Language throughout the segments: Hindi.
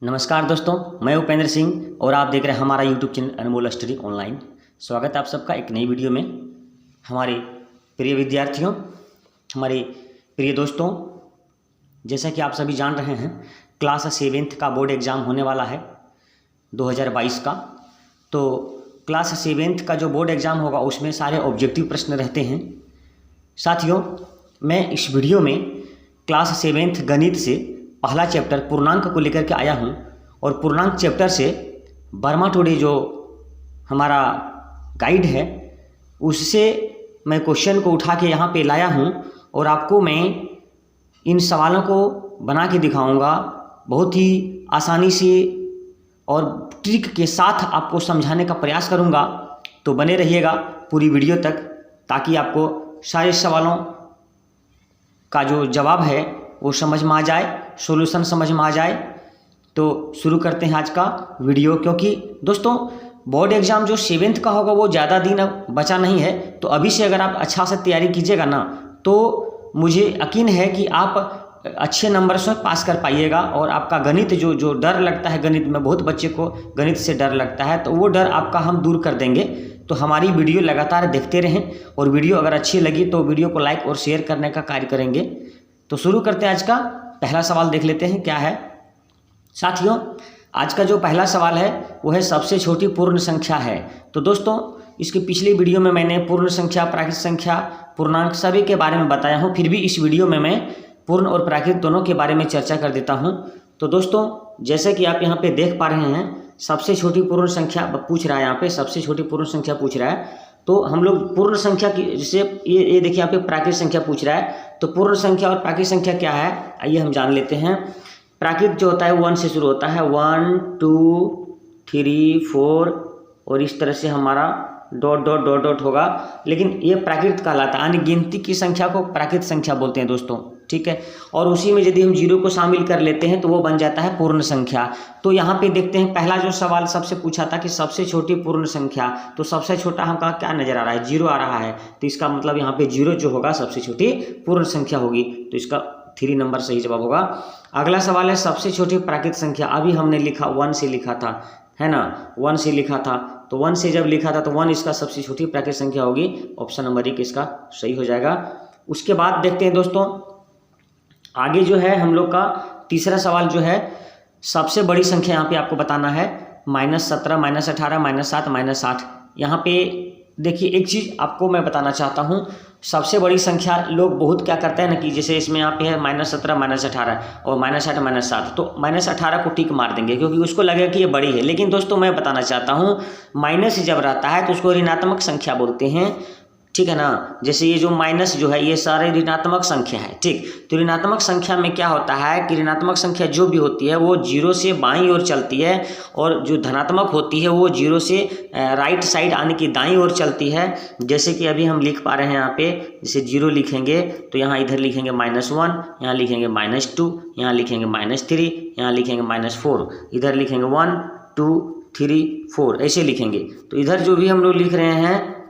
नमस्कार दोस्तों, मैं उपेंद्र सिंह और आप देख रहे हैं हमारा यूट्यूब चैनल अनमोल स्टडी ऑनलाइन। स्वागत है आप सबका एक नई वीडियो में। हमारे प्रिय विद्यार्थियों, हमारे प्रिय दोस्तों, जैसा कि आप सभी जान रहे हैं, क्लास 7th का बोर्ड एग्ज़ाम होने वाला है 2022 का। तो क्लास 7th का जो बोर्ड एग्ज़ाम होगा उसमें सारे ऑब्जेक्टिव प्रश्न रहते हैं। साथियों, मैं इस वीडियो में क्लास 7th गणित से पहला चैप्टर पूर्णांक को लेकर के आया हूं और पूर्णांक चैप्टर से वर्मा टुडे जो हमारा गाइड है उससे मैं क्वेश्चन को उठा के यहाँ पे लाया हूं और आपको मैं इन सवालों को बना के दिखाऊंगा बहुत ही आसानी से और ट्रिक के साथ आपको समझाने का प्रयास करूंगा। तो बने रहिएगा पूरी वीडियो तक ताकि आपको सारे सवालों का जो जवाब है वो समझ में आ जाए, सॉल्यूशन समझ में आ जाए। तो शुरू करते हैं आज का वीडियो, क्योंकि दोस्तों बोर्ड एग्ज़ाम जो 7th का होगा वो ज़्यादा दिन अब बचा नहीं है। तो अभी से अगर आप अच्छा से तैयारी कीजिएगा ना तो मुझे यकीन है कि आप अच्छे नंबर से पास कर पाइएगा। और आपका गणित जो डर लगता है, गणित में बहुत बच्चे को गणित से डर लगता है, तो वो डर आपका हम दूर कर देंगे। तो हमारी वीडियो लगातार देखते रहें और वीडियो अगर अच्छी लगी तो वीडियो को लाइक और शेयर करने का कार्य करेंगे। तो शुरू करते हैं। आज का पहला सवाल देख लेते हैं क्या है। साथियों, आज का जो पहला सवाल है वो है सबसे छोटी पूर्ण संख्या है। तो दोस्तों इसकी पिछली वीडियो में मैंने पूर्ण संख्या, प्राकृत संख्या, पूर्णांक सभी के बारे में बताया हूँ। फिर भी इस वीडियो में मैं पूर्ण और प्राकृत दोनों के बारे में चर्चा कर देता हूँ। तो दोस्तों जैसे कि आप यहाँ पे देख पा रहे हैं, सबसे छोटी पूर्ण संख्या पूछ रहा है। यहाँ पे सबसे छोटी पूर्ण संख्या पूछ रहा है। तो हम लोग पूर्ण संख्या की, जैसे ये देखिए यहाँ पे प्राकृत संख्या पूछ रहा है। तो पूर्ण संख्या और प्राकृत संख्या क्या है आइए हम जान लेते हैं। प्राकृत जो होता है 1 से शुरू होता है, 1 2 3 4 और इस तरह से हमारा डॉट डॉट डॉट डॉट होगा। लेकिन ये प्राकृत कहलाता है, अनगिनती की संख्या को प्राकृत संख्या बोलते हैं दोस्तों, ठीक है। और उसी में यदि हम 0 को शामिल कर लेते हैं तो वो बन जाता है पूर्ण संख्या। तो यहाँ पे देखते हैं पहला जो सवाल सबसे पूछा था कि सबसे छोटी पूर्ण संख्या, तो सबसे छोटा हमका क्या नजर आ रहा है, 0 आ रहा है। तो इसका मतलब यहाँ पे 0 जो होगा सबसे छोटी पूर्ण संख्या होगी। तो इसका 3 नंबर सही जवाब होगा। अगला सवाल है सबसे छोटी प्राकृत संख्या। अभी हमने लिखा 1 से लिखा था, है ना, 1 से लिखा था। तो 1 से जब लिखा था तो 1 इसका सबसे छोटी प्राकृत संख्या होगी। ऑप्शन नंबर 1 इसका सही हो जाएगा। उसके बाद देखते हैं दोस्तों आगे जो है हम लोग का तीसरा सवाल जो है सबसे बड़ी संख्या यहाँ पे आपको बताना है -17, -18, -7, -8। यहाँ पे देखिए एक चीज़ आपको मैं बताना चाहता हूँ। सबसे बड़ी संख्या लोग बहुत क्या करते हैं ना कि जैसे इसमें यहाँ पे है -17, -18 और -8, -7, तो -18 को टिक मार देंगे क्योंकि उसको लगेगा कि ये बड़ी है। लेकिन दोस्तों मैं बताना चाहता हूँ माइनस जब रहता है तो उसको ऋणात्मक संख्या बोलते हैं, ठीक है ना। जैसे ये जो माइनस जो है ये सारे ऋणात्मक संख्या है, ठीक। तो ऋणात्मक संख्या में क्या होता है कि ऋणात्मक संख्या जो भी होती है वो 0 से बाईं ओर चलती है और जो धनात्मक होती है वो 0 से राइट साइड आने की दाईं ओर चलती है। जैसे कि अभी हम लिख पा रहे हैं यहाँ पे, जैसे 0 लिखेंगे तो यहाँ इधर लिखेंगे -1, यहाँ लिखेंगे -2, यहाँ लिखेंगे -3, यहाँ लिखेंगे -4, इधर लिखेंगे 1 2 3 4, ऐसे लिखेंगे। तो इधर जो भी हम लोग लिख रहे हैं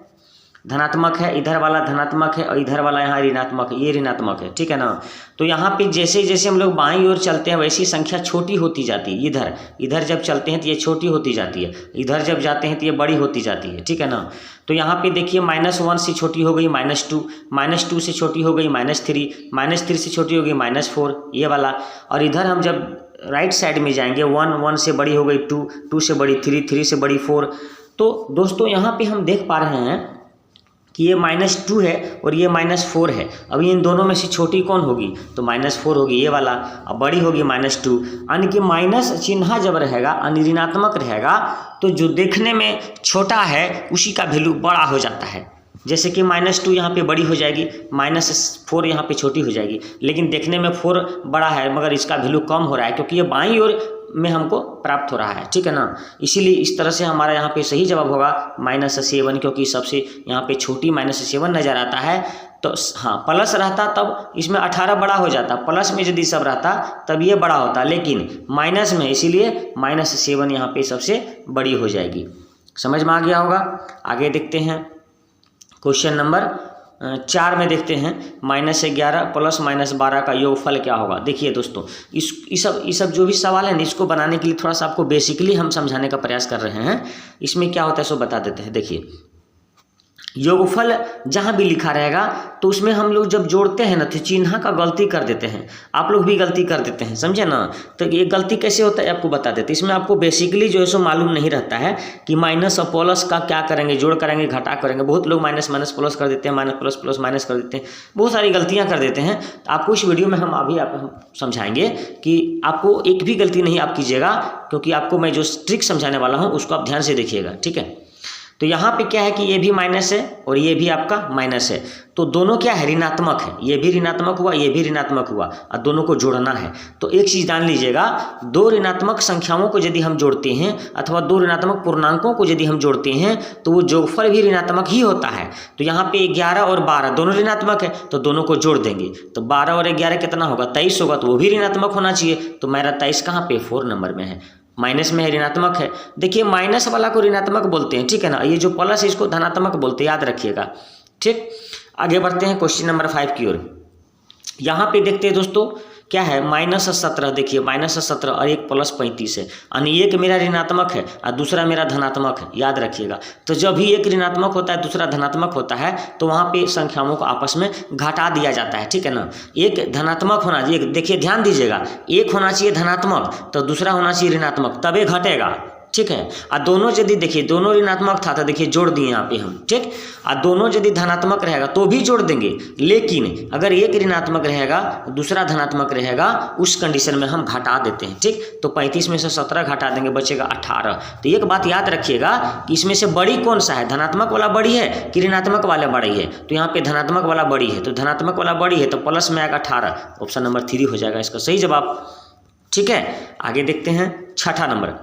धनात्मक है, इधर वाला धनात्मक है और इधर वाला यहाँ ऋणात्मक है, ये ऋणात्मक है, ठीक है ना। तो यहाँ पे जैसे जैसे हम लोग बाईं ओर चलते हैं वैसी संख्या छोटी होती जाती है। इधर इधर जब चलते हैं तो ये छोटी होती जाती है, इधर जब जाते हैं तो ये बड़ी होती जाती है, ठीक है ना। तो यहाँ पे देखिए -1 से छोटी हो गई -2, -2 से छोटी हो गई -3, -3 से छोटी हो गई -4, ये वाला। और इधर हम जब राइट साइड में जाएंगे 1 से बड़ी हो गई 2, 2 से बड़ी 3, 3 से बड़ी 4। तो दोस्तों यहाँ पे हम देख पा रहे हैं कि ये -2 है और ये -4 है। अब इन दोनों में से छोटी कौन होगी, तो -4 होगी ये वाला, अब बड़ी होगी -2। यानी कि माइनस चिन्ह जब रहेगा, ऋणात्मक रहेगा, तो जो देखने में छोटा है उसी का वैल्यू बड़ा हो जाता है। जैसे कि -2 यहाँ पे बड़ी हो जाएगी, -4 यहाँ पे छोटी हो जाएगी। लेकिन देखने में 4 बड़ा है मगर इसका वैल्यू कम हो रहा है क्योंकि ये बाईं ओर में हमको प्राप्त हो रहा है, ठीक है ना। इसीलिए इस तरह से हमारा यहाँ पे सही जवाब होगा -7, क्योंकि सबसे यहाँ पे छोटी -7 नज़र आता है। तो हाँ, प्लस रहता तब इसमें 18 बड़ा हो जाता, प्लस में यदि सब रहता तब ये बड़ा होता, लेकिन माइनस में, इसीलिए -7 यहाँ पे सबसे बड़ी हो जाएगी। समझ में आ गया होगा। आगे देखते हैं क्वेश्चन नंबर 4 में देखते हैं -11 प्लस -12 का योगफल क्या होगा। देखिए दोस्तों, ये सब जो भी सवाल है ना, इसको बनाने के लिए थोड़ा सा आपको बेसिकली हम समझाने का प्रयास कर रहे हैं। इसमें क्या होता है सो बता देते हैं। देखिए, योगफल जहाँ भी लिखा रहेगा तो उसमें हम लोग जब जोड़ते हैं ना तो चिन्ह का गलती कर देते हैं। आप लोग भी गलती कर देते हैं, समझे ना। तो ये गलती कैसे होता है आपको बता देते हैं। इसमें आपको बेसिकली जो है सो मालूम नहीं रहता है कि माइनस और प्लस का क्या करेंगे, जोड़ करेंगे घटा करेंगे। बहुत लोग माइनस माइनस प्लस कर देते हैं, माइनस प्लस प्लस माइनस कर देते हैं, बहुत सारी गलतियाँ कर देते हैं। तो आपको इस वीडियो में हम अभी आप समझाएंगे कि आपको एक भी गलती नहीं आप कीजिएगा, क्योंकि आपको मैं जो ट्रिक समझाने वाला हूँ उसको आप ध्यान से देखिएगा, ठीक है। तो यहाँ पे क्या है कि ये भी माइनस है और ये भी आपका माइनस है, तो दोनों क्या है, ऋणात्मक है। ये भी ऋणात्मक हुआ, ये भी ऋणात्मक हुआ, और दोनों को जोड़ना है। तो एक चीज़ जान लीजिएगा, दो ऋणात्मक संख्याओं को यदि हम जोड़ते हैं अथवा दो ऋणात्मक पूर्णांकों को यदि हम जोड़ते हैं तो वो जोगफल भी ऋणात्मक ही होता है। तो यहाँ पे 11 और 12 दोनों ऋणात्मक है, तो दोनों को जोड़ देंगे तो 12 और 11 कितना होगा, 23 होगा। तो वो भी ऋणात्मक होना चाहिए। तो मेरा 23 कहाँ पे, 4 नंबर में है, माइनस में है, ऋणात्मक है। देखिए, माइनस वाला को ऋणात्मक बोलते हैं, ठीक है ना। ये जो प्लस है इसको धनात्मक बोलते हैं, याद रखिएगा, ठीक। आगे बढ़ते हैं क्वेश्चन नंबर 5 की ओर। यहाँ पे देखते हैं दोस्तों क्या है, -17। देखिए, -17 और एक प्लस 35 है, यानी एक मेरा ऋणात्मक है और दूसरा मेरा धनात्मक है, याद रखिएगा। तो जब भी एक ऋणात्मक होता है दूसरा धनात्मक होता है तो वहाँ पे संख्याओं को आपस में घटा दिया जाता है, ठीक है ना। एक धनात्मक होना चाहिए, देखिए ध्यान दीजिएगा, एक होना चाहिए धनात्मक तो दूसरा होना चाहिए ऋणात्मक, तभी घटेगा, ठीक है। और दोनों यदि देखिए दोनों ऋणात्मक था तो देखिए जोड़ दिए यहाँ पे हम, ठीक। और दोनों यदि धनात्मक रहेगा तो भी जोड़ देंगे, लेकिन अगर एक ऋणात्मक रहेगा दूसरा धनात्मक रहेगा उस कंडीशन में हम घटा देते हैं, ठीक। तो 35 में से 17 घटा देंगे, बचेगा 18। तो एक बात याद रखिएगा कि इसमें से बड़ी कौन सा है, धनात्मक वाला बड़ी है कि ऋणात्मक वाला बड़ी है। तो यहाँ पे धनात्मक वाला बड़ी है, तो धनात्मक वाला बड़ी है तो प्लस में आएगा 18, ऑप्शन नंबर 3 हो जाएगा इसका सही जवाब, ठीक है। आगे देखते हैं 6ठा नंबर,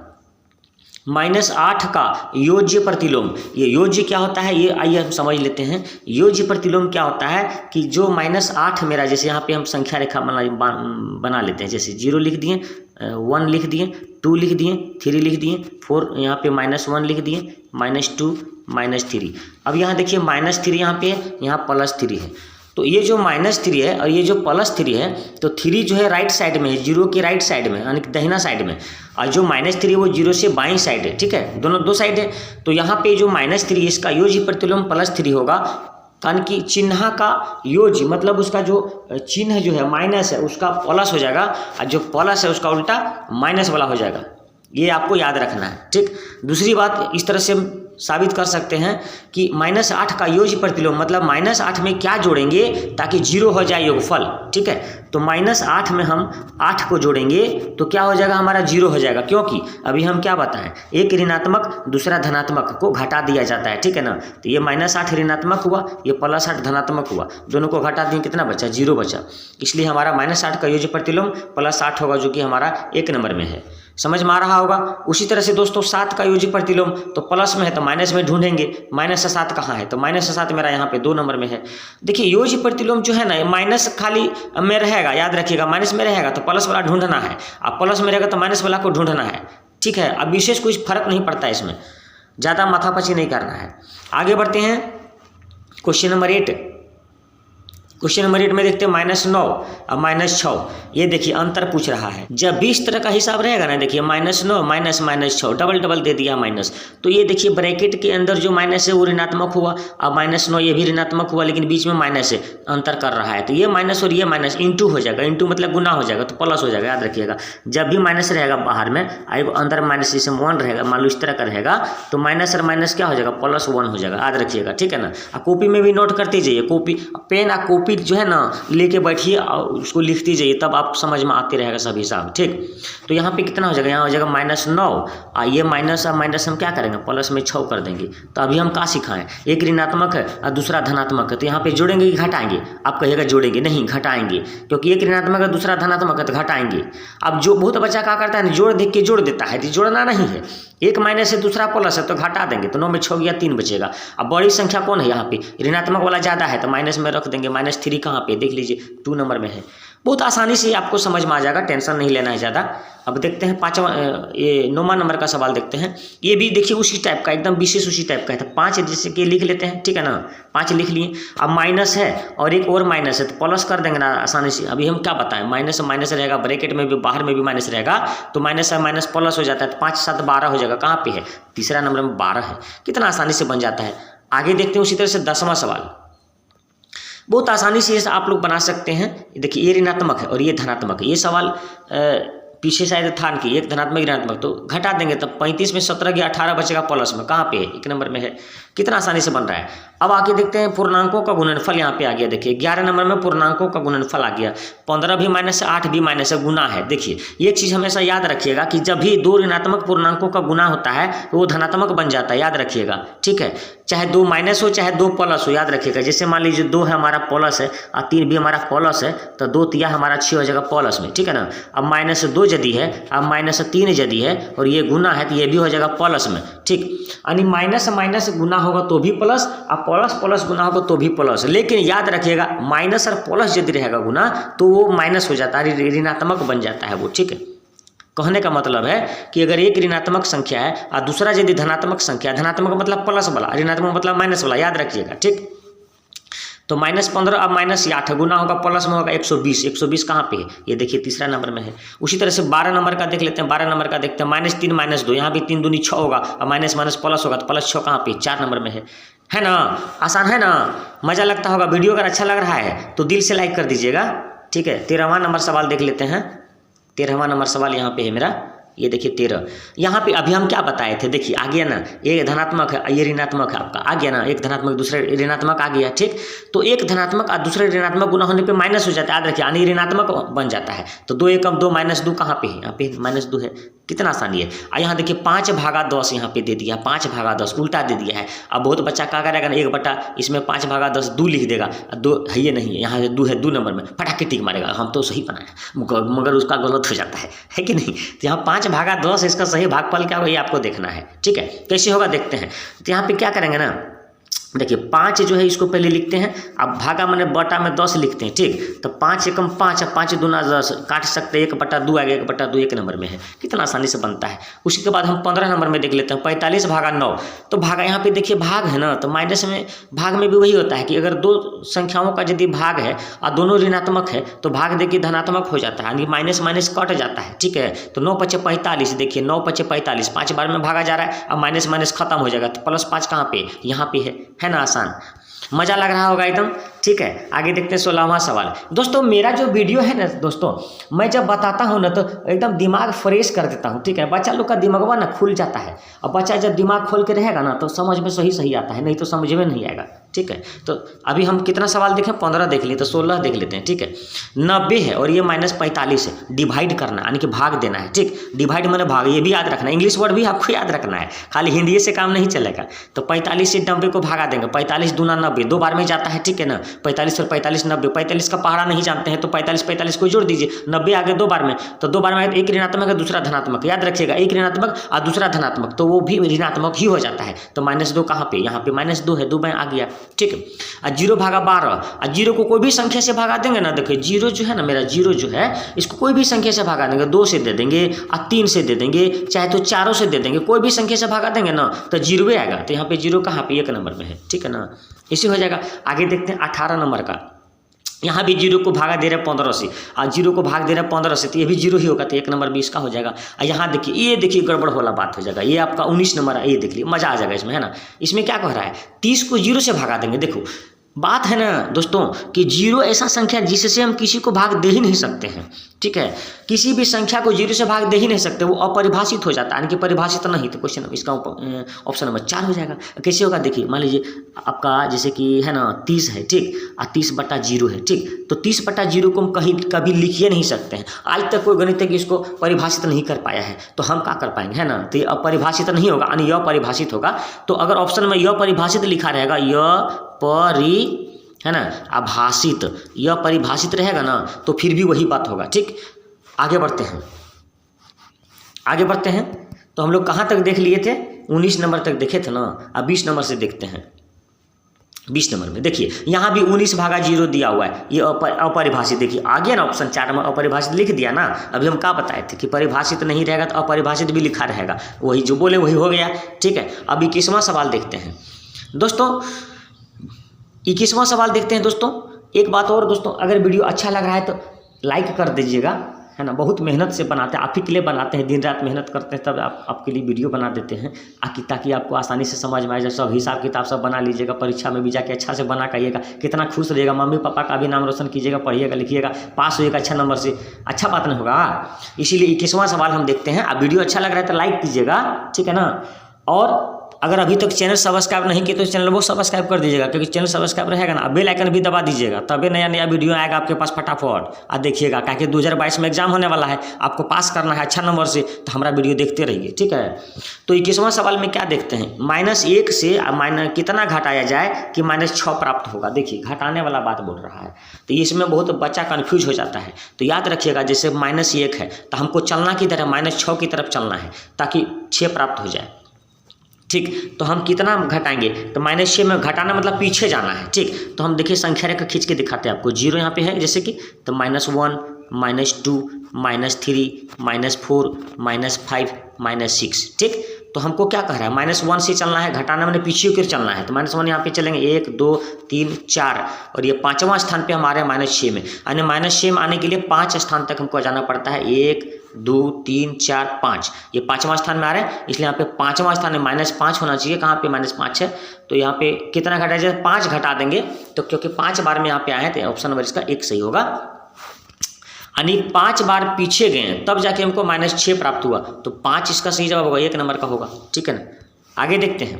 -8 का योज्य प्रतिलोम। ये योज्य क्या होता है, ये आइए हम समझ लेते हैं। योज्य प्रतिलोम क्या होता है कि जो -8 मेरा, जैसे यहाँ पे हम संख्या रेखा बना लेते हैं, जैसे 0 लिख दिए, 1 लिख दिए, 2 लिख दिए, 3 लिख दिए, 4 यहाँ पे -1 लिख दिए, -2 -3। अब यहाँ देखिए -3 यहाँ पे है, यहाँ +3 है। तो ये जो -3 है और ये जो +3 है, तो 3 जो है राइट साइड में है, 0 के राइट साइड में, यानी कि दाहिना साइड में, और जो -3 वो 0 से बाईं साइड है, ठीक है, दोनों दो साइड है। तो यहाँ पे जो -3 इसका योज्य प्रतिलोम +3 होगा, यानी कि चिन्ह का योज्य मतलब उसका जो चिन्ह जो है माइनस है उसका प्लस हो जाएगा, और जो प्लस है उसका उल्टा माइनस वाला हो जाएगा। ये आपको याद रखना है, ठीक। दूसरी बात इस तरह से साबित कर सकते हैं कि -8 का योज्य प्रतिलोम मतलब -8 में क्या जोड़ेंगे ताकि 0 हो जाए योगफल, ठीक है। तो -8 में हम 8 को जोड़ेंगे तो क्या हो जाएगा, हमारा 0 हो जाएगा, क्योंकि अभी हम क्या बताएं, एक ऋणात्मक दूसरा धनात्मक को घटा दिया जाता है, ठीक है ना। तो ये -8 ऋणात्मक हुआ, ये +8 धनात्मक हुआ, दोनों को घटा दिए, कितना बचा, 0 बचा। इसलिए हमारा -8 का योज्य प्रतिलोम +8 होगा, जो कि हमारा 1 नंबर में है। समझ में आ रहा होगा। उसी तरह से दोस्तों 7 का योज्य प्रतिलोम तो प्लस में है तो माइनस में ढूंढेंगे, -7 कहाँ है, तो -7 मेरा यहाँ पे 2 नंबर में है। देखिए योज्य प्रतिलोम जो है ना, माइनस खाली में रहेगा, याद रखिएगा, माइनस में रहेगा तो प्लस वाला ढूंढना है, अब प्लस में रहेगा तो माइनस वाला को ढूंढना है, ठीक है। अब विशेष कुछ फर्क नहीं पड़ता है, इसमें ज़्यादा माथापच्ची नहीं करना है। आगे बढ़ते हैं क्वेश्चन नंबर 8। क्वेश्चन नंबर 8 में देखते हैं -9 और -6। ये देखिए अंतर पूछ रहा है। जब भी इस तरह का हिसाब रहेगा ना, देखिए -9 -6 डबल डबल दे दिया माइनस, तो ये देखिए ब्रैकेट के अंदर जो माइनस है वो ऋणात्मक हुआ, और -9 ये भी ऋणात्मक हुआ, लेकिन बीच में माइनस है, अंतर कर रहा है। तो ये माइनस और ये माइनस इंटू हो जाएगा, इंटू मतलब गुना हो जाएगा, तो प्लस हो जाएगा, याद रखिएगा। जब भी माइनस रहेगा बाहर में, अंदर माइनस जैसे 1 रहेगा, मान लो इस तरह का रहेगा, तो माइनस और माइनस क्या हो जाएगा, +1 हो जाएगा, याद रखिएगा, ठीक है ना। कॉपी में भी नोट करते जाइए, कॉपी पेन और कॉपी जो है ना लेके बैठिए और उसको लिखती जाइए, तब आप समझ में आते रहेगा सब हिसाब, ठीक। तो यहाँ पे कितना हो जाएगा, यहाँ हो जाएगा -9 और ये माइनस और माइनस हम क्या करेंगे, प्लस में 6 कर देंगे। तो अभी हम क्या सिखाएं, एक ऋणात्मक है और दूसरा धनात्मक है, तो यहाँ पे जोड़ेंगे कि घटाएंगे, आप कहिएगा जोड़ेंगे, नहीं घटाएंगे, क्योंकि एक ऋणात्मक है दूसरा धनात्मक है तो घटाएंगे। अब जो बहुत बच्चा क्या करता है, जोड़ देख के जोड़ देता है, तो जोड़ना नहीं है, एक माइनस है दूसरा प्लस है तो घटा देंगे, तो 9 में 6 गया 3 बचेगा। अब बड़ी संख्या कौन है, यहाँ पे ऋणात्मक वाला ज़्यादा है तो माइनस में रख देंगे, -3 कहाँ पे देख लीजिए 2 नंबर में है। बहुत आसानी से आपको समझ में आ जाएगा, टेंशन नहीं लेना है ज़्यादा। अब देखते हैं ये 9वां नंबर का सवाल देखते हैं। ये भी देखिए उसी टाइप का, एकदम विशेष उसी टाइप का है। तो 5 जैसे कि लिख लेते हैं, ठीक है ना, 5 लिख लिए। अब माइनस है और एक और माइनस है तो प्लस कर देंगे ना आसानी से। अभी हम क्या बताएं, माइनस माइनस रहेगा, ब्रैकेट में भी बाहर में भी माइनस रहेगा, तो माइनस है माइनस प्लस हो जाता है। तो 5 7 12 हो जाएगा। कहाँ पे है, तीसरा नंबर में 12 है। कितना आसानी से बन जाता है। आगे देखते हैं उसी तरह से 10वां सवाल। बहुत आसानी से आप लोग बना सकते हैं। देखिए ये ऋणात्मक है और ये धनात्मक है। ये सवाल पीछे शायद था कि एक धनात्मक ऋणात्मक, तो घटा देंगे तब 35 में 17 गया, 18 बचेगा प्लस में। कहाँ पे है, 1 नंबर में है। कितना आसानी से बन रहा है। अब आगे देखते हैं पूर्णांकों का गुणनफल। यहाँ पे आ गया, देखिए 11 नंबर में पूर्णांकों का गुणनफल आ गया। 15 भी माइनस है, 8 भी माइनस है, गुना है। देखिए एक चीज़ हमेशा याद रखिएगा कि जब भी 2 ऋणात्मक पूर्णांकों का गुना होता है तो वो धनात्मक बन जाता है, याद रखिएगा, ठीक है। चाहे 2 माइनस हो चाहे 2 प्लस हो, याद रखिएगा। जैसे मान लीजिए 2 है हमारा प्लस है और 3 भी हमारा प्लस है, तो 2 तिया हमारा 6 हो जाएगा प्लस में, ठीक है ना। अब -2 यदि है, अब -3 यदि है और ये गुना है तो ये भी हो जाएगा प्लस में, ठीक। यानी माइनस माइनस गुना होगा तो भी प्लस और प्लस प्लस गुना होगा तो भी प्लस। लेकिन याद रखिएगा माइनस और प्लस यदि रहेगा गुना तो वो माइनस हो जाता है, ऋणात्मक बन जाता है वो, ठीक है। कहने का मतलब है कि अगर एक ऋणात्मक संख्या है और दूसरा यदि धनात्मक संख्या, धनात्मक मतलब प्लस वाला, ऋणात्मक मतलब माइनस वाला, याद रखिएगा, ठीक। तो -15 अब -8 गुना होगा प्लस में होगा 120। 120 कहाँ पे है, ये देखिए तीसरा नंबर में है। उसी तरह से 12 नंबर का देख लेते हैं। 12 नंबर का देखते हैं, -3 -2, यहाँ भी 3 दूनी 6 होगा और माइनस माइनस प्लस होगा तो +6 कहाँ पे, 4 नंबर में है ना। आसान है ना, मज़ा लगता होगा। वीडियो अगर अच्छा लग रहा है तो दिल से लाइक कर दीजिएगा, ठीक है। 13वां नंबर सवाल देख लेते हैं। 13वां नंबर सवाल यहाँ पे है मेरा, ये देखिए 13। यहाँ पे अभी हम क्या बताए थे, देखिए आ गया ना, ये धनात्मक है ये ऋणात्मक है आपका, आ गया ना, एक धनात्मक दूसरा ऋणात्मक आ गया, ठीक। तो एक धनात्मक और दूसरे ऋणात्मक गुना होने पे माइनस हो जाता है, याद रखिए, यानी ऋणात्मक बन जाता है। तो 2 एकम 2 -2 कहाँ पे है, यहाँ पे -2 है। कितना आसानी है। और यहाँ देखिए 5/10 यहाँ पे दे दिया, 5/10 उल्टा दे दिया है। अब बहुत बच्चा क्या करेगा ना, 1 इसमें 5/10 2 लिख देगा, 2 है ये नहीं है, यहाँ 2 है, 2 नंबर में फटाके टिक मारेगा, हम तो सही बनाए, मगर उसका गलत हो जाता है कि नहीं। तो यहाँ 5/10 इसका सही भागफल क्या होगा ये आपको देखना है, ठीक है। कैसे होगा देखते हैं। तो यहाँ पे क्या करेंगे ना, देखिए 5 जो है इसको पहले लिखते हैं, अब भागा मैंने बटा में 10 लिखते हैं, ठीक। तो 5 एकम 5 है, 5 दूना 10, काट सकते हैं, 1/2 आ गया, 1/2 1 नंबर में है। कितना आसानी से बनता है। उसी के बाद हम 15 नंबर में देख लेते हैं, 45/9। तो भागा, यहाँ पे देखिए भाग है ना, तो माइनस में भाग में भी वही होता है कि अगर 2 संख्याओं का यदि भाग है और दोनों ऋणात्मक है तो भाग देखिए धनात्मक हो जाता है, यानी माइनस माइनस कट जाता है, ठीक है। तो 9×5 = 45, देखिए 9×5 = 45, 5 बार में भागा जा रहा है, अब माइनस माइनस खत्म हो जाएगा, तो +5 कहाँ पे, यहाँ पे है ना। आसान, मजा लग रहा होगा एकदम, ठीक है। आगे देखते हैं 16वां सवाल। दोस्तों मेरा जो वीडियो है ना दोस्तों, मैं जब बताता हूँ ना तो एकदम दिमाग फ्रेश कर देता हूँ, ठीक है। बच्चा लोग का दिमागवा ना खुल जाता है, और बच्चा जब दिमाग खोल के रहेगा ना तो समझ में सही आता है, नहीं तो समझ में नहीं आएगा, ठीक है। तो अभी हम कितना सवाल देखें, 15 देख लिए, तो 16 देख लेते हैं, ठीक है। 90 है और ये -45 है, डिवाइड करना यानी कि भाग देना है, ठीक। डिवाइड मैंने भाग, ये भी याद रखना है, इंग्लिश वर्ड भी आपको याद रखना है, खाली हिंदी से काम नहीं चलेगा। तो 45 से 90 को भागा देंगे, 45 दूना 90, 2 बार में जाता है, ठीक है ना। 45 और 45 90, 45 का पहाड़ा नहीं जानते हैं तो 45 को जोड़ दीजिए, 90 आगे 2 बार में, तो 2 बार में एक ऋणात्मक है दूसरा धनात्मक, याद रखिएगा, एक ऋणात्मक और दूसरा धनात्मक, तो वो भी ऋणात्मक ही हो जाता है। तो -2 कहाँ पे, यहाँ पे -2 है, 2 में आ गया, ठीक है। और 0/12, और 0 को कोई भी संख्या से भागा देंगे ना, देखिए 0 जो है ना, मेरा 0 जो है इसको कोई भी संख्या से भागा देंगे, 2 से दे देंगे और 3 से दे देंगे, चाहे तो 4 से दे देंगे, कोई भी संख्या से भागा देंगे ना तो 0 आएगा। तो यहाँ पे 0 कहाँ पे, 1 नंबर में है, ठीक है ना। इसे हो जाएगा। आगे देखते हैं 18 नंबर का। यहाँ भी 0 को भागा दे रहे हैं 15 से, और 0 को भाग दे रहे हैं 15 से, तो ये भी 0 ही होगा, तो 1 नंबर भी इसका हो जाएगा। और यहाँ देखिए, ये देखिए गड़बड़ वाला बात हो जाएगा, ये आपका 19 नंबर है, ये देख लीजिए, मजा आ जाएगा इसमें, है ना। इसमें क्या कह रहा है, 30 को 0 से भागा देंगे। देखो बात है ना दोस्तों कि 0 ऐसा संख्या जिससे हम किसी को भाग दे ही नहीं सकते हैं, ठीक है। किसी भी संख्या को 0 से भाग दे ही नहीं सकते, वो अपरिभाषित हो जाता है, यानी कि परिभाषित नहीं। तो क्वेश्चन इसका ऑप्शन नंबर 4 हो जाएगा। कैसे होगा देखिए, मान लीजिए आपका जैसे कि है ना 30 है, ठीक, और 30/0 है, ठीक। तो 30/0 को हम कभी लिखिए नहीं सकते हैं, आज तक कोई गणितज्ञ इसको परिभाषित नहीं कर पाया है, तो हम क्या कर पाएंगे, है ना। तो ये अपरिभाषित नहीं होगा, यानी यह परिभाषित होगा। तो अगर ऑप्शन में यह परिभाषित लिखा रहेगा, है ना, आभाषित, यह परिभाषित रहेगा ना, तो फिर भी वही बात होगा, ठीक। आगे बढ़ते हैं। तो हम लोग कहाँ तक देख लिए थे, 19 नंबर तक देखे थे ना। अब 20 नंबर से देखते हैं। 20 नंबर में देखिए यहाँ भी 19/0 दिया हुआ है, ये अपरिभाषित। देखिए आ गया ना ऑप्शन 4 में, अपरिभाषित लिख दिया ना। अभी हम क्या बताए थे कि परिभाषित नहीं रहेगा तो अपरिभाषित भी लिखा रहेगा, वही जो बोले वही हो गया। ठीक है, अब 21वां सवाल देखते हैं दोस्तों। 21वां सवाल देखते हैं दोस्तों। एक बात और दोस्तों, अगर वीडियो अच्छा लग रहा है तो लाइक कर दीजिएगा, है ना। बहुत मेहनत से बनाते हैं, आप ही के लिए बनाते हैं, दिन रात मेहनत करते हैं, तब आपके लिए वीडियो बना देते हैं ताकि आपको आसानी से समझ में आ जाए। सब हिसाब किताब सब बना लीजिएगा, परीक्षा में भी जाके अच्छा से बना करिएगा, कितना खुश रहिएगा। मम्मी पापा का भी नाम रोशन कीजिएगा, पढ़िएगा लिखिएगा, पास होइएगा अच्छा नंबर से, अच्छा बात नहीं होगा। इसीलिए 21वां सवाल हम देखते हैं। अब वीडियो अच्छा लग रहा है तो लाइक कीजिएगा, ठीक है ना। और अगर अभी तक चैनल सब्सक्राइब नहीं किए तो चैनल वो सब्सक्राइब कर दीजिएगा, क्योंकि चैनल सब्सक्राइब रहेगा ना, बेल आइकन भी दबा दीजिएगा, तभी नया वीडियो आएगा आपके पास फटाफट। आप देखिएगा, क्योंकि 2022 में एग्जाम होने वाला है, आपको पास करना है अच्छा नंबर से, तो हमारा वीडियो देखते रहिए, ठीक है। तो 21वां सवाल में क्या देखते हैं, -1 से कितना घटाया जाए कि -6 प्राप्त होगा। देखिए घटाने वाला बात बोल रहा है, तो इसमें बहुत बच्चा कन्फ्यूज हो जाता है। तो याद रखिएगा, जैसे -1 है तो हमको चलना किधर है, -6 की तरफ चलना है, ताकि 6 प्राप्त हो जाए। ठीक, तो हम कितना घटाएंगे, तो -6 में घटाना मतलब पीछे जाना है। ठीक, तो हम देखिए संख्या रेखा खींच के दिखाते हैं आपको। 0 यहाँ पे है जैसे कि, तो -1 -2 -3 -4 -5 -6। ठीक, तो हमको क्या कह रहा है, -1 से चलना है, घटाना मैंने पीछे होकर चलना है। तो -1 यहाँ पे चलेंगे 1 2 3 4, और ये 5वां स्थान पे हमारे -6 में, यानी -6 में आने के लिए 5 स्थान तक हमको जाना पड़ता है। 1 2 3 4 5, ये 5वां स्थान में आ रहा है, इसलिए यहाँ पे 5वां स्थान में -5 होना चाहिए। कहाँ पे -5 है, तो यहाँ पे कितना घटाया जाए, 5 घटा देंगे। तो क्योंकि 5 बार में यहाँ पे आए हैं, तो ऑप्शन नंबर इसका 1 सही होगा। यानी 5 बार पीछे गए तब जाके हमको -6 प्राप्त हुआ, तो 5 इसका सही जवाब होगा, 1 नंबर का होगा, ठीक है ना। आगे देखते हैं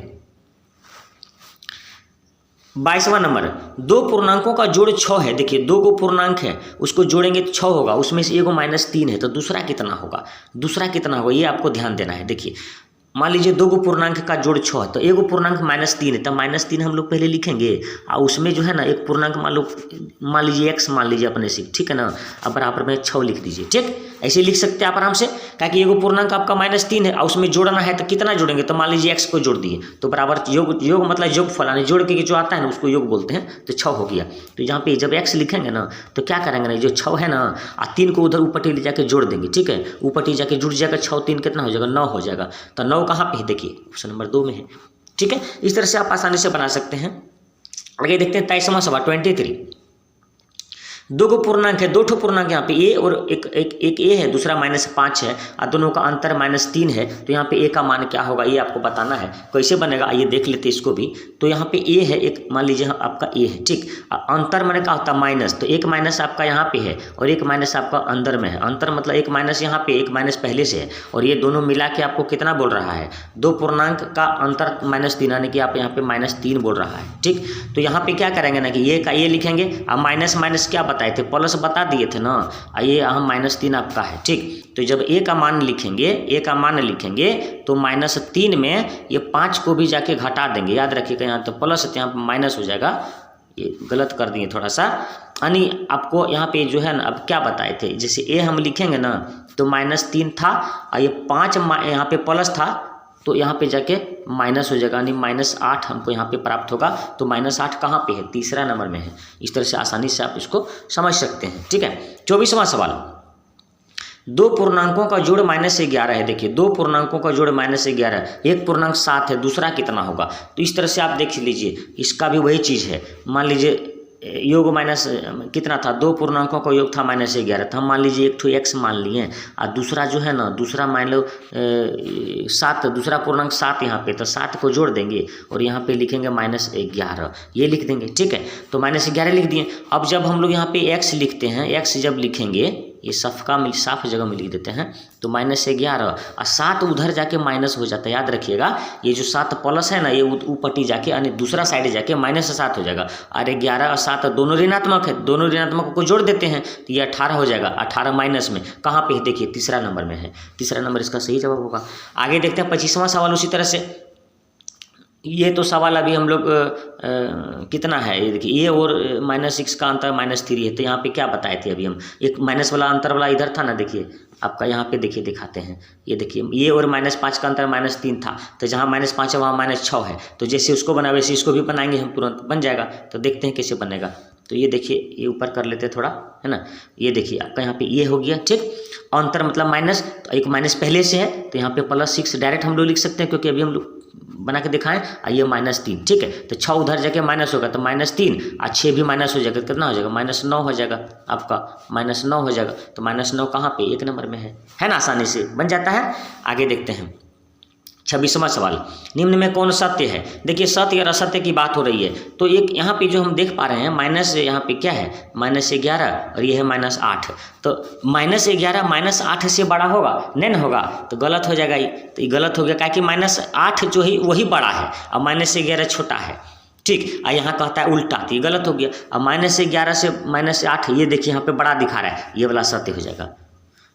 22वां नंबर, 2 पूर्णांकों का जोड़ 6 है। देखिए 2 को पूर्णांक है, उसको जोड़ेंगे तो 6 होगा, उसमें से एगो -3 है, तो दूसरा कितना होगा, दूसरा कितना होगा ये आपको ध्यान देना है। देखिए मान लीजिए 2 पूर्णांक का जोड़ 6 है, तो एगो पूर्णांक -3 है, तो -3 हम लोग पहले लिखेंगे, और उसमें जो है ना एक पूर्णांक मान लीजिए x मान लीजिए अपने से, ठीक है ना। अब बराबर में 6 लिख दीजिए, ठीक, ऐसे लिख सकते हैं आप आराम से, क्योंकि एगो पूर्णांक आपका -3 है और उसमें जोड़ना है, तो कितना जोड़ेंगे, तो मान लीजिए x को जोड़ दिए, तो बराबर योग मतलब योगफल, यानी जोड़ के जो आता है ना उसको योग बोलते हैं, तो 6 हो गया। तो यहाँ पे जब x लिखेंगे ना, तो क्या करेंगे ना, जो 6 है ना, 3 को उधर ऊपर ले जाके जोड़ देंगे, ठीक है, ऊपर जाके जुड़ जाएगा 6 3 कितना हो जाएगा, 9 हो जाएगा। तो 9 कहाँ पे है, देखिए ऑप्शन नंबर 2 में है, ठीक है। इस तरह से आप आसानी से बना सकते हैं। आगे देखते हैं 23वां सवाल 23। 2 पूर्णांक है, 2 पूर्णांक यहाँ पे a और एक a है, दूसरा -5 है, और दोनों का अंतर -3 है। तो यहाँ पे a का मान क्या होगा ये आपको बताना है। कैसे बनेगा आइए देख लेते हैं इसको भी। तो यहाँ पे a है, एक मान लीजिए आपका a है, ठीक, अंतर मैंने क्या होता है माइनस, तो एक माइनस आपका यहाँ पे है और एक माइनस आपका अंदर में है। अंतर मतलब एक माइनस यहाँ पे, एक माइनस पहले से है, और ये दोनों मिला के आपको कितना बोल रहा है, 2 पूर्णांक का अंतर -3, यानी कि आप यहाँ पे -3 बोल रहा है, ठीक। तो यहाँ पे क्या करेंगे ना कि ये का ये लिखेंगे, अब माइनस माइनस क्या बताए थे, प्लस बता दिए थे ना, ये हम -3 आपका है, ठीक। तो जब a का मान लिखेंगे, a का मान लिखेंगे तो -3 में ये 5 को भी जाके घटा देंगे, याद रखिएगा, यहाँ तो प्लस है, यहाँ पर माइनस हो जाएगा, ये गलत कर दिए थोड़ा सा। यानी आपको यहाँ पे जो है ना, अब क्या बताए थे, जैसे a हम लिखेंगे ना तो -3 था, और ये 5 यहाँ पे प्लस था, तो यहाँ पे जाके माइनस हो जाएगा, यानी -8 हमको यहाँ पे प्राप्त होगा। तो -8 कहाँ पे है, तीसरा नंबर में है। इस तरह से आसानी से आप इसको समझ सकते हैं, ठीक है। 24वां सवाल, 2 पूर्णांकों का जोड़ -11 है। देखिए 2 पूर्णांकों का जोड़ -11, एक पूर्णांक 7 है, दूसरा कितना होगा। तो इस तरह से आप देख लीजिए, इसका भी वही चीज़ है। मान लीजिए योग माइनस कितना था, 2 पूर्णांकों का योग था -11, तो हम मान लीजिए एक ठो x मान लिए, और दूसरा जो है ना, दूसरा मान लो 7, दूसरा पूर्णांक 7 यहाँ पे, तो 7 को जोड़ देंगे और यहाँ पे लिखेंगे -11, ये लिख देंगे, ठीक है। तो -11 लिख दिए। अब जब हम लोग यहाँ पे x लिखते हैं, x जब लिखेंगे, ये साफ जगह में लिख देते हैं, तो -11 और 7 उधर जाके माइनस हो जाता है, याद रखिएगा। ये जो 7 प्लस है ना, ये ऊपर जाके यानी दूसरा साइड जाके -7 हो जाएगा, और 11 और 7 दोनों ऋणात्मक है, दोनों ऋणात्मक को जोड़ देते हैं तो ये 18 हो जाएगा। 18 माइनस में कहाँ पे है, देखिए तीसरा नंबर में है, तीसरा नंबर इसका सही जवाब होगा। आगे देखते हैं 25वां सवाल उसी तरह से। ये तो सवाल अभी हम लोग कितना है, ये देखिए a और -6 का अंतर -3 है, तो यहाँ पे क्या बताए थे अभी हम, एक माइनस वाला अंतर वाला इधर था ना, देखिए आपका यहाँ पे देखिए दिखाते हैं, ये देखिए ये और -5 का अंतर -3 था, तो जहाँ -5 है वहाँ -6 है, तो जैसे उसको बना वैसे इसको भी बनाएंगे हम, तुरंत बन जाएगा। तो देखते हैं कैसे बनेगा। तो ये देखिए ये ऊपर कर लेते हैं थोड़ा, है ना। ये देखिए आपका यहाँ पे ये हो गया, ठीक। अंतर मतलब माइनस, तो एक माइनस पहले से है तो यहाँ पे +6 डायरेक्ट हम लोग लिख सकते हैं, क्योंकि अभी हम लोग बना के दिखाएं। ये -3, ठीक है। तो 6 उधर जाके माइनस होगा तो -3 और 6 भी माइनस हो जाएगा, कितना हो जाएगा -9 हो जाएगा आपका, -9 हो जाएगा। तो -9 कहाँ पे, 1 नंबर में है ना, आसानी से बन जाता है। आगे देखते हैं 26वां सवाल, निम्न में कौन सत्य है। देखिए सत्य और असत्य की बात हो रही है, तो एक यहाँ पे जो हम देख पा रहे हैं माइनस, यहाँ पे क्या है -11 और ये है -8, तो -11 -8 से बड़ा होगा नहीं ना होगा, तो गलत हो जाएगा। तो ये गलत हो गया, क्या कि -8 जो है वही बड़ा है और -11 छोटा है, ठीक। और यहाँ कहता है उल्टा, तो ये गलत हो गया। अब -11 से -8 ये देखिए यहाँ पे बड़ा दिखा रहा है, ये वाला सत्य हो जाएगा।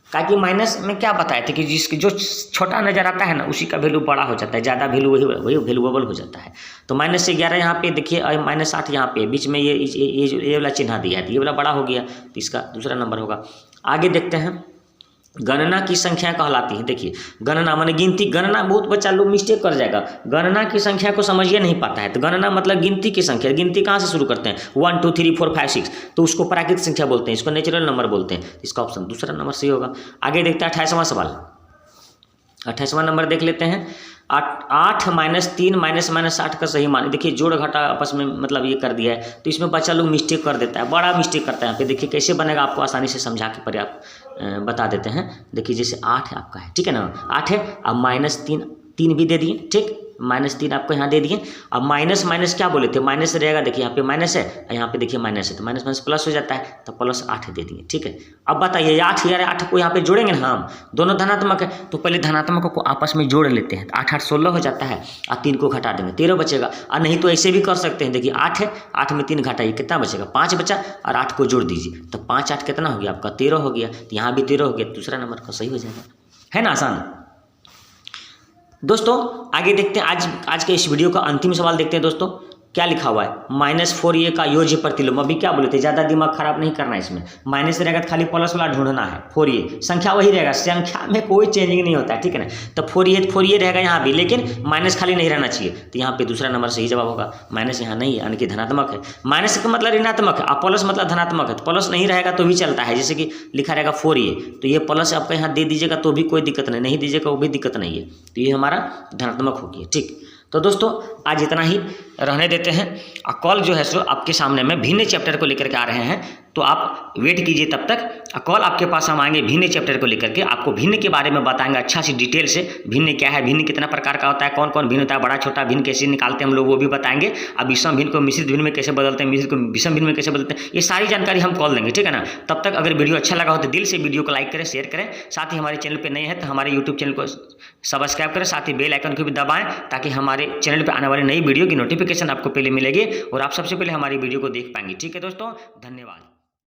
ताकि माइनस में क्या बताए थे कि जिसकी जो छोटा नज़र आता है ना उसी का वैल्यू बड़ा हो जाता है, ज़्यादा वैल्यू वही वैल्यूएबल हो जाता है। तो -11 यहाँ पे देखिए और -8 यहाँ पे बीच में ये वाला चिन्ह दिया है, तो ये वाला बड़ा हो गया, तो इसका दूसरा नंबर होगा। आगे देखते हैं, गणना की संख्या कहलाती है। देखिए गणना माने गिनती, गणना बहुत बच्चा लोग मिस्टेक कर जाएगा, गणना की संख्या को समझिए नहीं पाता है। तो गणना मतलब गिनती की संख्या, गिनती कहाँ से शुरू करते हैं 1 2 3 4 5 6, तो उसको प्राकृतिक संख्या बोलते हैं, इसको नेचुरल नंबर बोलते हैं। इसका ऑप्शन दूसरा नंबर सही होगा। आगे देखते हैं 28वां सवाल, 28वां नंबर देख लेते हैं। 8 -3 -8 का सही मान, देखिए जोड़ घटा आपस में मतलब ये कर दिया है, तो इसमें बच्चा लोग मिस्टेक कर देता है, बड़ा मिस्टेक करता है। यहाँ पे देखिए कैसे बनेगा, आपको आसानी से समझा के पर्याप्त बता देते हैं। देखिए जैसे 8 है आपका है, ठीक है ना, 8 है, अब -3 भी दे दिए, ठीक, -3 आपको यहाँ दे दिए। अब माइनस क्या बोले थे, माइनस रहेगा, देखिए यहाँ पे माइनस है और यहाँ पे देखिए माइनस है, तो माइनस प्लस हो जाता है, तो +8 दे दिए, ठीक है। अब बताइए 8 को यहाँ पे जोड़ेंगे ना हम, दोनों धनात्मक है, तो पहले धनात्मक को आपस में जोड़ लेते हैं, 8 8 16 हो जाता है, और 3 को घटा देंगे 13 बचेगा। और नहीं तो ऐसे भी कर सकते हैं, देखिए 8 है, 8 में 3 घटाइए कितना बचेगा, 5 बचा, और 8 को जोड़ दीजिए, तो 5 8 कितना हो गया आपका 13 हो गया, तो यहाँ भी 13 हो गया, दूसरा नंबर का सही हो जाएगा, है ना आसान। दोस्तों आगे देखते हैं, आज के इस वीडियो का अंतिम सवाल देखते हैं दोस्तों, क्या लिखा हुआ है, -4a का योज्य प्रतिलोम। अभी क्या बोले थे, ज़्यादा दिमाग खराब नहीं करना है इसमें, माइनस रहेगा तो खाली प्लस वाला ढूंढना है। 4a संख्या वही रहेगा, संख्या में कोई चेंजिंग नहीं होता है, ठीक है ना। तो 4a रहेगा यहाँ भी, लेकिन माइनस खाली नहीं रहना चाहिए, तो यहाँ पे दूसरा नंबर सही जवाब होगा। माइनस यहाँ नहीं है, यानी कि धनात्मक है, माइनस का मतलब ऋणात्मक है, और प्लस मतलब धनात्मक है, तो प्लस नहीं रहेगा तो भी चलता है। जैसे कि लिखा रहेगा 4a, तो ये प्लस आपका यहाँ दे दीजिएगा तो भी कोई दिक्कत नहीं दीजिएगा वो भी दिक्कत नहीं है, तो ये हमारा धनात्मक हो गया, ठीक। तो दोस्तों आज इतना ही रहने देते हैं, और कल जो है सो आपके सामने में भिन्न चैप्टर को लेकर के आ रहे हैं, तो आप वेट कीजिए तब तक। कल आपके पास हम आएंगे भिन्न चैप्टर को लेकर के, आपको भिन्न के बारे में बताएंगे अच्छा सी डिटेल से, भिन्न क्या है, भिन्न कितना प्रकार का होता है, कौन कौन भिन्न होता है, बड़ा छोटा भिन्न कैसे निकालते हैं हम लोग वो भी बताएंगे। अब विषम भिन्न को मिश्रित भिन्न में कैसे बदलते हैं, मिश्रित को विषम भिन्न में कैसे बदलते हैं, ये सारी जानकारी हम कल देंगे, ठीक है ना। तब तक अगर वीडियो अच्छा लगा हो तो दिल से वीडियो को लाइक करें, शेयर करें, साथ ही हमारे चैनल पर नए हैं तो हमारे यूट्यूब चैनल को सब्सक्राइब करें, साथ ही बेल आइकन को भी दबाएं, ताकि हमारे चैनल पर आने वाली नई वीडियो की नोटिफिकेशन आपको पहले मिलेगी और आप सबसे पहले हमारी वीडियो को देख पाएंगे, ठीक है दोस्तों, धन्यवाद।